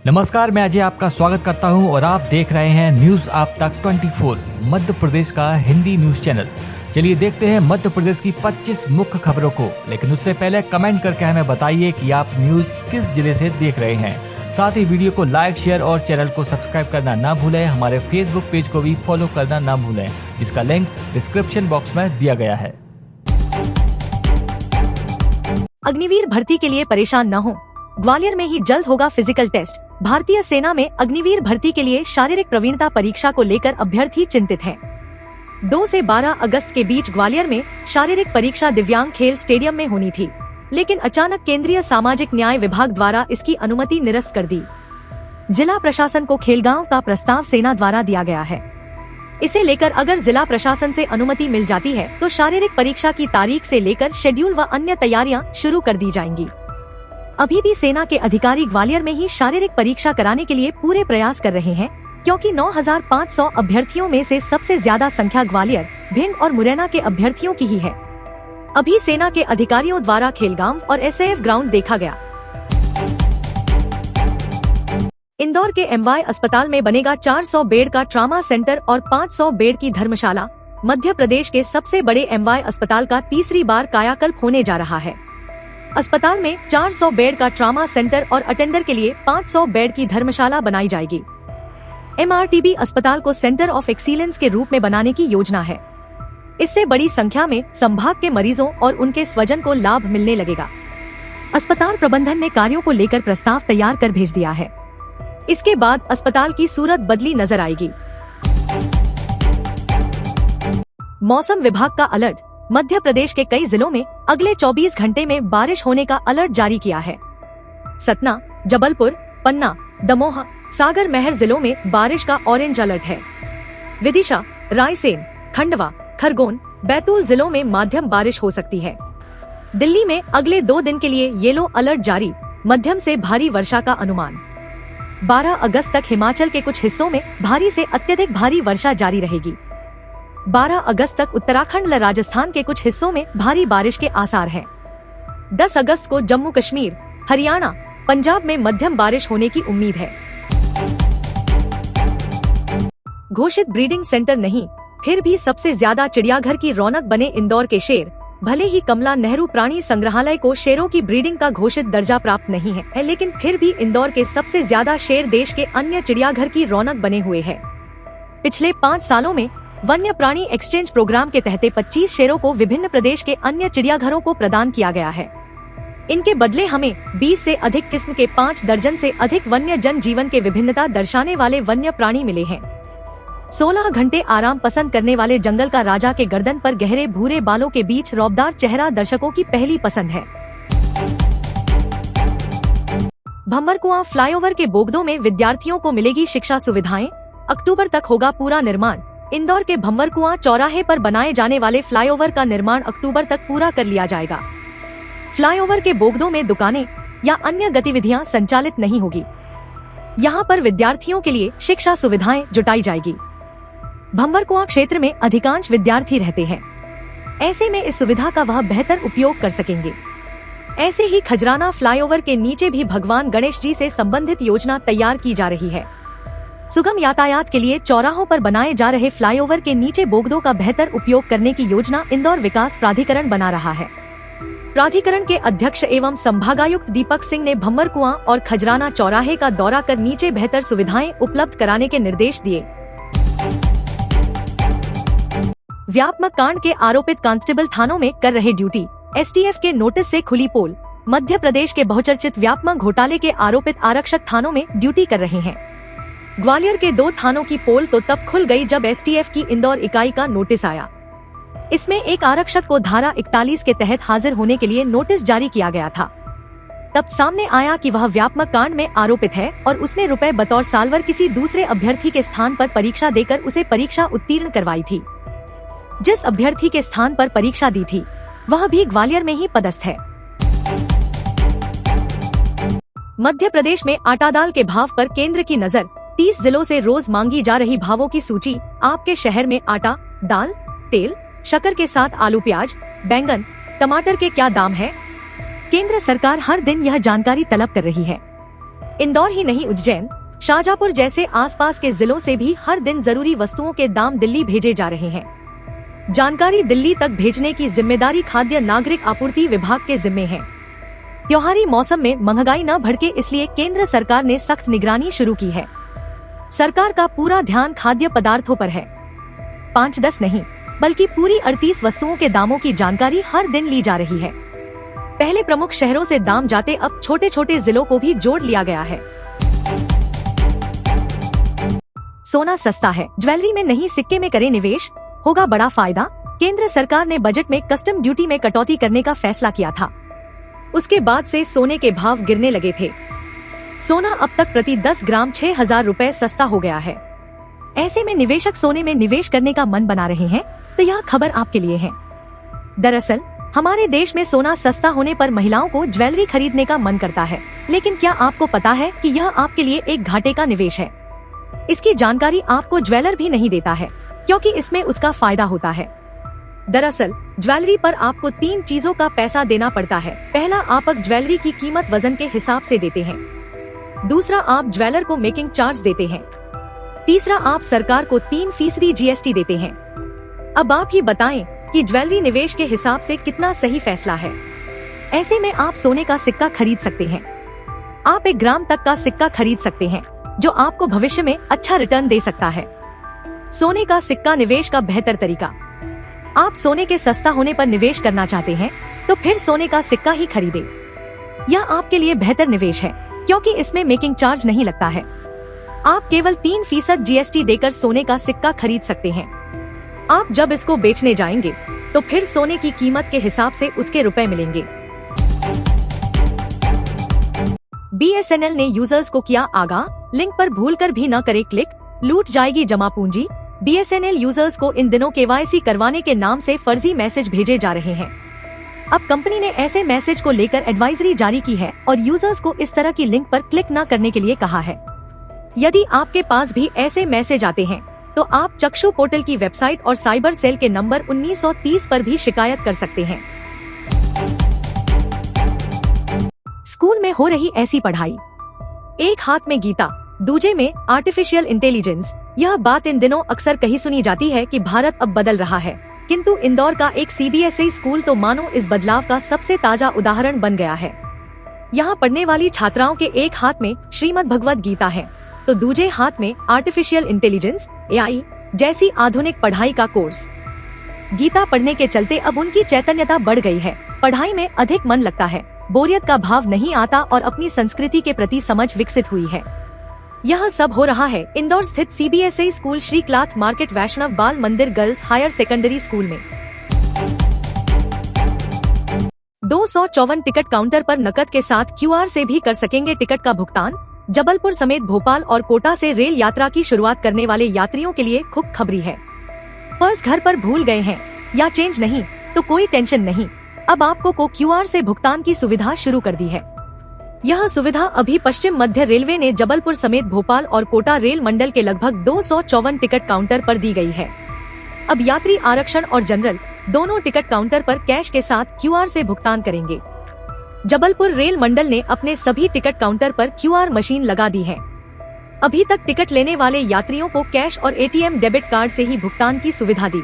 नमस्कार, मैं अजय आपका स्वागत करता हूं और आप देख रहे हैं न्यूज आप तक 24 मध्य प्रदेश का हिंदी न्यूज चैनल। चलिए देखते हैं मध्य प्रदेश की 25 मुख्य खबरों को, लेकिन उससे पहले कमेंट करके हमें बताइए कि आप न्यूज किस जिले से देख रहे हैं। साथ ही वीडियो को लाइक, शेयर और चैनल को सब्सक्राइब करना ना भूलें। हमारे फेसबुक पेज को भी फॉलो करना ना भूलें, जिसका लिंक डिस्क्रिप्शन बॉक्स में दिया गया है। अग्निवीर भर्ती के लिए परेशान न हो, ग्वालियर में ही जल्द होगा फिजिकल टेस्ट। भारतीय सेना में अग्निवीर भर्ती के लिए शारीरिक प्रवीणता परीक्षा को लेकर अभ्यर्थी चिंतित हैं। 2 से 12 अगस्त के बीच ग्वालियर में शारीरिक परीक्षा दिव्यांग खेल स्टेडियम में होनी थी, लेकिन अचानक केंद्रीय सामाजिक न्याय विभाग द्वारा इसकी अनुमति निरस्त कर दी। जिला प्रशासन को खेलगांव का प्रस्ताव सेना द्वारा दिया गया है। इसे लेकर अगर जिला प्रशासन से अनुमति मिल जाती है तो शारीरिक परीक्षा की तारीख से लेकर शेड्यूल व अन्य तैयारियां शुरू कर दी जाएंगी। अभी भी सेना के अधिकारी ग्वालियर में ही शारीरिक परीक्षा कराने के लिए पूरे प्रयास कर रहे हैं, क्योंकि 9,500 अभ्यर्थियों में से सबसे ज्यादा संख्या ग्वालियर, भिंड और मुरैना के अभ्यर्थियों की ही है। अभी सेना के अधिकारियों द्वारा खेलगांव और एसएएफ ग्राउंड देखा गया। इंदौर के एमवाय अस्पताल में बनेगा 400 बेड का ट्रामा सेंटर और 500 बेड की धर्मशाला। मध्य प्रदेश के सबसे बड़े एमवाय अस्पताल का तीसरी बार कायाकल्प होने जा रहा है। अस्पताल में 400 बेड का ट्रामा सेंटर और अटेंडर के लिए 500 बेड की धर्मशाला बनाई जाएगी। एमआरटीबी अस्पताल को सेंटर ऑफ एक्सीलेंस के रूप में बनाने की योजना है। इससे बड़ी संख्या में संभाग के मरीजों और उनके स्वजन को लाभ मिलने लगेगा। अस्पताल प्रबंधन ने कार्यों को लेकर प्रस्ताव तैयार कर भेज दिया है। इसके बाद अस्पताल की सूरत बदली नजर आएगी। मौसम विभाग का अलर्ट, मध्य प्रदेश के कई जिलों में अगले 24 घंटे में बारिश होने का अलर्ट जारी किया है। सतना, जबलपुर, पन्ना, दमोह, सागर, महर जिलों में बारिश का ऑरेंज अलर्ट है। विदिशा, रायसेन, खंडवा, खरगोन, बैतूल जिलों में माध्यम बारिश हो सकती है। दिल्ली में अगले 2 दिन के लिए येलो अलर्ट जारी, मध्यम से भारी वर्षा का अनुमान। 12 अगस्त तक हिमाचल के कुछ हिस्सों में भारी से अत्यधिक भारी वर्षा जारी रहेगी। 12 अगस्त तक उत्तराखंड व राजस्थान के कुछ हिस्सों में भारी बारिश के आसार हैं। 10 अगस्त को जम्मू कश्मीर, हरियाणा, पंजाब में मध्यम बारिश होने की उम्मीद है। घोषित ब्रीडिंग सेंटर नहीं, फिर भी सबसे ज्यादा चिड़ियाघर की रौनक बने इंदौर के शेर। भले ही कमला नेहरू प्राणी संग्रहालय को शेरों की ब्रीडिंग का घोषित दर्जा प्राप्त नहीं है, लेकिन फिर भी इंदौर के सबसे ज्यादा शेर देश के अन्य चिड़ियाघर की रौनक बने हुए हैं। पिछले 5 सालों में वन्य प्राणी एक्सचेंज प्रोग्राम के तहत 25 शेरों को विभिन्न प्रदेश के अन्य चिड़ियाघरों को प्रदान किया गया है। इनके बदले हमें 20 से अधिक किस्म के 5 दर्जन से अधिक वन्य जन जीवन के विभिन्नता दर्शाने वाले वन्य प्राणी मिले हैं। 16 घंटे आराम पसंद करने वाले जंगल का राजा के गर्दन पर गहरे भूरे बालों के बीच रौबदार चेहरा दर्शकों की पहली पसंद है। भंवरकुआं फ्लाईओवर के बोगदों में विद्यार्थियों को मिलेगी शिक्षा सुविधाएं, अक्टूबर तक होगा पूरा निर्माण। इंदौर के भंवरकुआं चौराहे पर बनाए जाने वाले फ्लाईओवर का निर्माण अक्टूबर तक पूरा कर लिया जाएगा। फ्लाईओवर के बोगदों में दुकानें या अन्य गतिविधियां संचालित नहीं होगी। यहां पर विद्यार्थियों के लिए शिक्षा सुविधाएं जुटाई जाएगी। भंवरकुआं क्षेत्र में अधिकांश विद्यार्थी रहते हैं, ऐसे में इस सुविधा का वह बेहतर उपयोग कर सकेंगे। ऐसे ही खजराना फ्लाईओवर के नीचे भी भगवान गणेश जी से संबंधित योजना तैयार की जा रही है। सुगम यातायात के लिए चौराहों पर बनाए जा रहे फ्लाईओवर के नीचे बोगदों का बेहतर उपयोग करने की योजना इंदौर विकास प्राधिकरण बना रहा है। प्राधिकरण के अध्यक्ष एवं संभागायुक्त दीपक सिंह ने भंवरकुआं और खजराना चौराहे का दौरा कर नीचे बेहतर सुविधाएं उपलब्ध कराने के निर्देश दिए। व्यापमं कांड के आरोपित कांस्टेबल थानों में कर रहे ड्यूटी, एसटीएफ के नोटिस से खुली पोल। मध्य प्रदेश के बहुचर्चित व्यापमं घोटाले के आरोपित आरक्षक थानों में ड्यूटी कर रहे हैं। ग्वालियर के 2 थानों की पोल तो तब खुल गई जब एसटीएफ की इंदौर इकाई का नोटिस आया। इसमें एक आरक्षक को धारा 41 के तहत हाजिर होने के लिए नोटिस जारी किया गया था। तब सामने आया कि वह व्यापमं कांड में आरोपित है और उसने रुपए बतौर साल्वर किसी दूसरे अभ्यर्थी के स्थान पर परीक्षा देकर उसे परीक्षा उत्तीर्ण करवाई थी। जिस अभ्यर्थी के स्थान पर परीक्षा दी थी वह भी ग्वालियर में ही पदस्थ है। मध्य प्रदेश में आटा दाल के भाव पर केंद्र की नजर। 30 जिलों से रोज मांगी जा रही भावों की सूची। आपके शहर में आटा, दाल, तेल, शक्कर के साथ आलू, प्याज, बैंगन, टमाटर के क्या दाम है? केंद्र सरकार हर दिन यह जानकारी तलब कर रही है। इंदौर ही नहीं, उज्जैन, शाहजहांपुर जैसे आसपास के जिलों से भी हर दिन जरूरी वस्तुओं के दाम दिल्ली भेजे जा रहे हैं। जानकारी दिल्ली तक भेजने की जिम्मेदारी खाद्य नागरिक आपूर्ति विभाग के जिम्मे है। त्योहारी मौसम में महंगाई न भड़के, इसलिए केंद्र सरकार ने सख्त निगरानी शुरू की है। सरकार का पूरा ध्यान खाद्य पदार्थों पर है। 5-10 नहीं बल्कि पूरी 38 वस्तुओं के दामों की जानकारी हर दिन ली जा रही है। पहले प्रमुख शहरों से दाम जाते, अब छोटे छोटे जिलों को भी जोड़ लिया गया है। सोना सस्ता है, ज्वेलरी में नहीं सिक्के में करें निवेश, होगा बड़ा फायदा। केंद्र सरकार ने बजट में कस्टम ड्यूटी में कटौती करने का फैसला किया था। उसके बाद से सोने के भाव गिरने लगे थे। सोना अब तक प्रति 10 ग्राम 6,000 रुपए सस्ता हो गया है। ऐसे में निवेशक सोने में निवेश करने का मन बना रहे हैं, तो यह खबर आपके लिए है। दरअसल हमारे देश में सोना सस्ता होने पर महिलाओं को ज्वेलरी खरीदने का मन करता है, लेकिन क्या आपको पता है कि यह आपके लिए एक घाटे का निवेश है। इसकी जानकारी आपको ज्वेलर भी नहीं देता है, क्योंकि इसमें उसका फायदा होता है। दरअसल ज्वेलरी पर आपको 3 चीजों का पैसा देना पड़ता है। पहला, आप ज्वेलरी की कीमत वजन के हिसाब से देते हैं। दूसरा, आप ज्वेलर को मेकिंग चार्ज देते हैं। तीसरा, आप सरकार को 3% GST देते हैं। अब आप ही बताएं कि ज्वेलरी निवेश के हिसाब से कितना सही फैसला है। ऐसे में आप सोने का सिक्का खरीद सकते हैं। आप 1 ग्राम तक का सिक्का खरीद सकते हैं, जो आपको भविष्य में अच्छा रिटर्न दे सकता है। सोने का सिक्का निवेश का बेहतर तरीका। आप सोने के सस्ता होने पर निवेश करना चाहते हैं, तो फिर सोने का सिक्का ही खरीदें। यह आपके लिए बेहतर निवेश है, क्योंकि इसमें मेकिंग चार्ज नहीं लगता है। आप केवल 3% GST देकर सोने का सिक्का खरीद सकते हैं। आप जब इसको बेचने जाएंगे, तो फिर सोने की कीमत के हिसाब से उसके रुपए मिलेंगे। BSNL ने यूजर्स को किया आगाह, लिंक पर भूलकर भी न करे क्लिक, लूट जाएगी जमा पूंजी। BSNL यूजर्स को इन दिनों KYC करवाने के नाम से फर्जी मैसेज भेजे जा रहे हैं। अब कंपनी ने ऐसे मैसेज को लेकर एडवाइजरी जारी की है और यूजर्स को इस तरह की लिंक पर क्लिक न करने के लिए कहा है। यदि आपके पास भी ऐसे मैसेज आते हैं, तो आप चक्षु पोर्टल की वेबसाइट और साइबर सेल के नंबर 1930 पर भी शिकायत कर सकते हैं। स्कूल में हो रही ऐसी पढ़ाई, एक हाथ में गीता, दूजे में आर्टिफिशियल इंटेलिजेंस। यह बात इन दिनों अक्सर कही सुनी जाती है कि भारत अब बदल रहा है, किंतु इंदौर का एक CBSE स्कूल तो मानो इस बदलाव का सबसे ताजा उदाहरण बन गया है। यहाँ पढ़ने वाली छात्राओं के एक हाथ में श्रीमद् भगवद गीता है, तो दूजे हाथ में आर्टिफिशियल इंटेलिजेंस AI जैसी आधुनिक पढ़ाई का कोर्स। गीता पढ़ने के चलते अब उनकी चैतन्यता बढ़ गई है, पढ़ाई में अधिक मन लगता है, बोरियत का भाव नहीं आता और अपनी संस्कृति के प्रति समझ विकसित हुई है। यह सब हो रहा है इंदौर स्थित CBSE school Shri cloth market Vaishnav Bal Mandir girls higher secondary school में। 254 टिकट काउंटर पर नकद के साथ QR से भी कर सकेंगे टिकट का भुगतान। जबलपुर समेत भोपाल और कोटा से रेल यात्रा की शुरुआत करने वाले यात्रियों के लिए खुशखबरी है। पर्स घर पर भूल गए हैं या चेंज नहीं, तो कोई टेंशन नहीं, अब आपको QR से भुगतान की सुविधा शुरू कर दी है। यह सुविधा अभी पश्चिम मध्य रेलवे ने जबलपुर समेत भोपाल और कोटा रेल मंडल के लगभग 254 टिकट काउंटर पर दी गई है। अब यात्री आरक्षण और जनरल दोनों टिकट काउंटर पर कैश के साथ QR से भुगतान करेंगे। जबलपुर रेल मंडल ने अपने सभी टिकट काउंटर पर QR मशीन लगा दी है। अभी तक टिकट लेने वाले यात्रियों को कैश और ATM डेबिट कार्ड से ही भुगतान की सुविधा दी।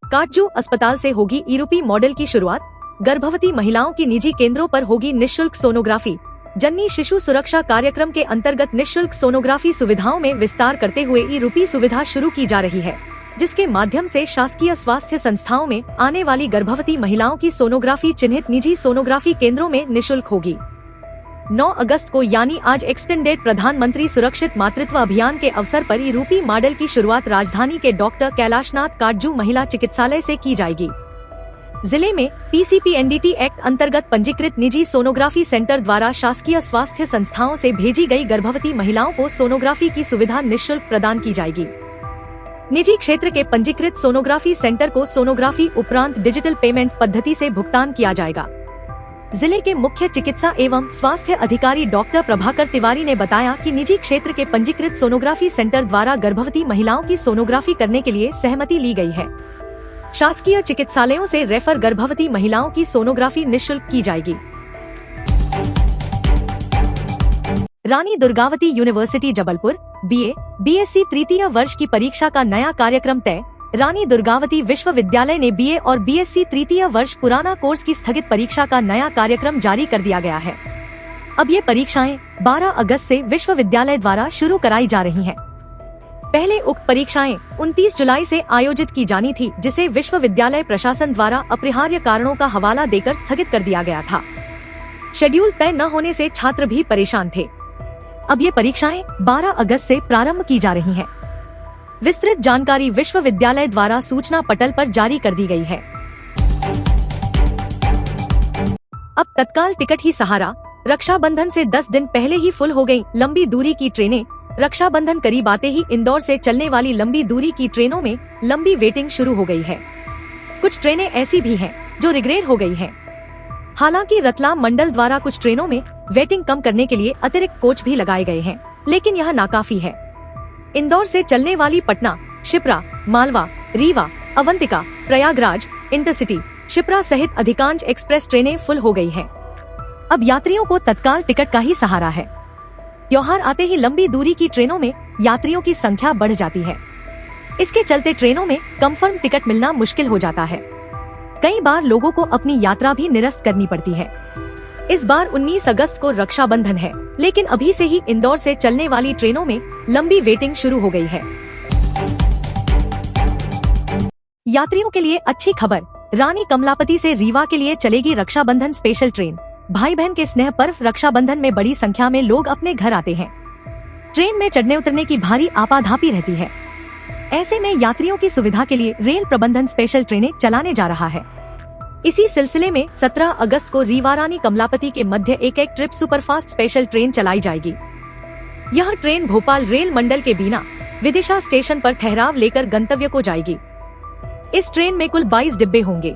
काटजू अस्पताल से होगी यूरोपी मॉडल की शुरुआत। गर्भवती महिलाओं की निजी केंद्रों पर होगी निःशुल्क सोनोग्राफी। जननी शिशु सुरक्षा कार्यक्रम के अंतर्गत निःशुल्क सोनोग्राफी सुविधाओं में विस्तार करते हुए यूरोपी सुविधा शुरू की जा रही है, जिसके माध्यम से शासकीय स्वास्थ्य संस्थाओं में आने वाली गर्भवती महिलाओं की सोनोग्राफी चिन्हित निजी सोनोग्राफी केंद्रों में निःशुल्क होगी। 9 अगस्त को यानी आज एक्सटेंडेड प्रधानमंत्री सुरक्षित मातृत्व अभियान के अवसर पर यूरोपी मॉडल की शुरुआत राजधानी के डॉक्टर कैलाशनाथ काटजू महिला चिकित्सालय से की जाएगी। जिले में PCPNDT एक्ट अंतर्गत पंजीकृत निजी सोनोग्राफी सेंटर द्वारा शासकीय स्वास्थ्य संस्थाओं से भेजी गई गर्भवती महिलाओं को सोनोग्राफी की सुविधा निःशुल्क प्रदान की जाएगी। निजी क्षेत्र के पंजीकृत सोनोग्राफी सेंटर को सोनोग्राफी उपरांत डिजिटल पेमेंट पद्धति से भुगतान किया जाएगा। जिले के मुख्य चिकित्सा एवं स्वास्थ्य अधिकारी डॉक्टर प्रभाकर तिवारी ने बताया कि निजी क्षेत्र के पंजीकृत सोनोग्राफी सेंटर द्वारा गर्भवती महिलाओं की सोनोग्राफी करने के लिए सहमति ली गई है। शासकीय चिकित्सालयों से रेफर गर्भवती महिलाओं की सोनोग्राफी निःशुल्क की जाएगी। Rani Durgavati university Jabalpur BA BSc तृतीय वर्ष की परीक्षा का नया कार्यक्रम तय। रानी दुर्गावती विश्वविद्यालय ने BA और BSc तृतीय वर्ष पुराना कोर्स की स्थगित परीक्षा का नया कार्यक्रम जारी कर दिया गया है। अब ये परीक्षाएं 12 अगस्त से विश्वविद्यालय द्वारा शुरू कराई जा रही हैं। पहले उक्त परीक्षाएं 29 जुलाई से आयोजित की जानी थी, जिसे विश्वविद्यालय प्रशासन द्वारा अपरिहार्य कारणों का हवाला देकर स्थगित कर दिया गया था। शेड्यूल तय न होने से छात्र भी परेशान थे। अब ये परीक्षाएं 12 अगस्त से प्रारंभ की जा रही हैं। विस्तृत जानकारी विश्वविद्यालय द्वारा सूचना पटल पर जारी कर दी गई है। अब तत्काल टिकट ही सहारा। रक्षाबंधन से 10 दिन पहले ही फुल हो गई लंबी दूरी की ट्रेनें। रक्षाबंधन करीब आते ही इंदौर से चलने वाली लंबी दूरी की ट्रेनों में लंबी वेटिंग शुरू हो गई है। कुछ ट्रेनें ऐसी भी हैं जो रिग्रेड हो गई हैं। हालांकि रतलाम मंडल द्वारा कुछ ट्रेनों में वेटिंग कम करने के लिए अतिरिक्त कोच भी लगाए गए हैं, लेकिन यह नाकाफी है। इंदौर से चलने वाली पटना, शिप्रा, मालवा, रीवा, अवंतिका, प्रयागराज, इंटरसिटी, शिप्रा सहित अधिकांश एक्सप्रेस ट्रेनें फुल हो गई हैं। अब यात्रियों को तत्काल टिकट का ही सहारा है। त्योहार आते ही लंबी दूरी की ट्रेनों में यात्रियों की संख्या बढ़ जाती है। इसके चलते ट्रेनों में कंफर्म टिकट मिलना मुश्किल हो जाता है। कई बार लोगों को अपनी यात्रा भी निरस्त करनी पड़ती है। इस बार 19 अगस्त को रक्षाबंधन है, लेकिन अभी से ही इंदौर से चलने वाली ट्रेनों में लंबी वेटिंग शुरू हो गई है। यात्रियों के लिए अच्छी खबर, रानी कमलापति से रीवा के लिए चलेगी रक्षाबंधन स्पेशल ट्रेन। भाई बहन के स्नेह पर्व रक्षाबंधन में बड़ी संख्या में लोग अपने घर आते हैं। ट्रेन में चढ़ने उतरने की भारी आपाधापी रहती है। ऐसे में यात्रियों की सुविधा के लिए रेल प्रबंधन स्पेशल ट्रेनें चलाने जा रहा है। इसी सिलसिले में 17 अगस्त को रीवा रानी कमलापति के मध्य एक ट्रिप सुपरफास्ट स्पेशल ट्रेन चलाई जाएगी। यह ट्रेन भोपाल रेल मंडल के बीना विदिशा स्टेशन पर ठहराव लेकर गंतव्य को जाएगी। इस ट्रेन में कुल 22 डिब्बे होंगे।